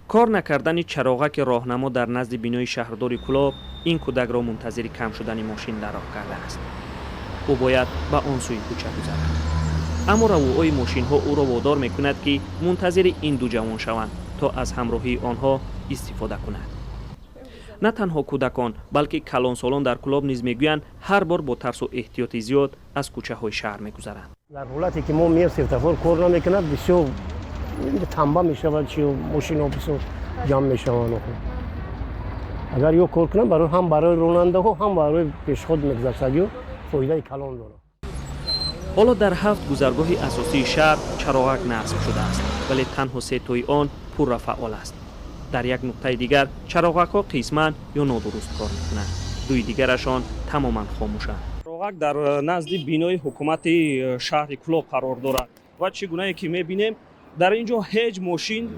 کار نکردن چراغک راهنما در نزد بینای شهرداری کلاب این کودک را منتظر کم شدن ماشین در راه کرده است. او باید به آن سوی کوچه گذرد. اما روهای ماشین ها او را وادار میکند که منتظر این دو جوان شوند تا از همراهی آنها استفاده کند. نه تنها کودکان بلکه کلانسالان در کلاب نیز میگویند هر بار با ترس و احتیاط زیاد از کوچه های شهر میگذرند. در حالتی که ما میریم سفتفور کار نمیکند بسیار تنبه میشود چی ماشین ها بسیار جمع میشوند. اگر یو کار کنم برای هم برای راننده ها هم برای پیشخود میگذرد فایده کلان داره. حالا در 7 گذرگاه اساسی شهر چراغک نصب شده است ولی تنها 3 تای آن پر و فعال است. در یک نقطه دیگر چراغک ها قسما یا نادرست کار میکنند. دوی دیگرشان تماما خاموشند. چراغک در نزد بینای حکومت شهر کلاب قرار دارد و چگونه که میبینیم در اینجا هیچ ماشین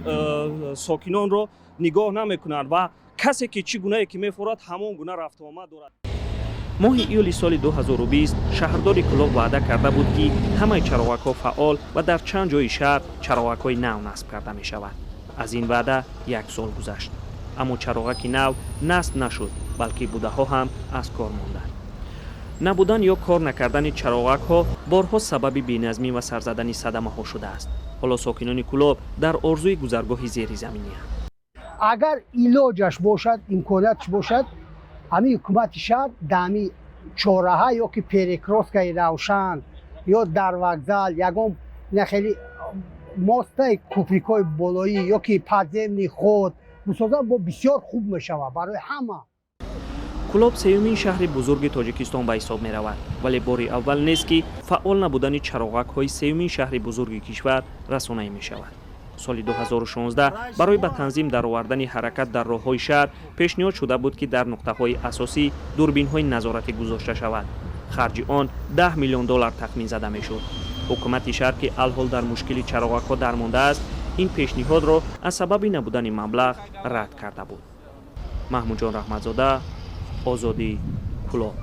ساکنان را نگاه نمیکنند و کسی که چگونه که میفورد همان گونه رفت و آمد دارد. ماه ایولی سال 2020 شهرداری کلاب وعده کرده بود که همه چراغک ها فعال و در چند جای شهر چراغک های نو نصب کرده می شود. از این وعده 1 سال گذشت اما چراغک نو نصب نشد بلکه بوده ها هم از کار ماندند. نبودن یا کار نکردن چراغک ها بارها سبب بی‌نظمی و سرزدن صدمه ها شده است. حالا ساکنان کلاب در آرزوی گذرگاه زیر زمینی هستند. اگر علاجش باشد امکاناتش باشد همین حکومت شهر دمی چهارراه یا که پریکروسکای روشن یا در وокзал یگام نخیلی ماستای کوپریکای بالایی یا که پادزمینی خود بسازن با بسیار خوب میشود برای همه. کلاب سیومین شهر بزرگ تاجیکستان به حساب می رود ولی باری اول نیست که فعال نبودن چراغک های سیومین شهر بزرگ کشور رسانه‌ای می شود. سال 2016 برای به تنظیم درآوردن حرکت در راه‌های شهر پیشنهاد شده بود که در نقطه‌های اساسی دوربین‌های نظارتی گذاشته شود. خرج آن 10 میلیون دلار تخمین زده می‌شد. حکومت شهر که الحال در مشکل چراغک‌ها درمانده است، این پیشنهاد را از سبب نبودن مبلغ رد کرده بود. محمود جان رحمتزاده، آزادی، کلاب.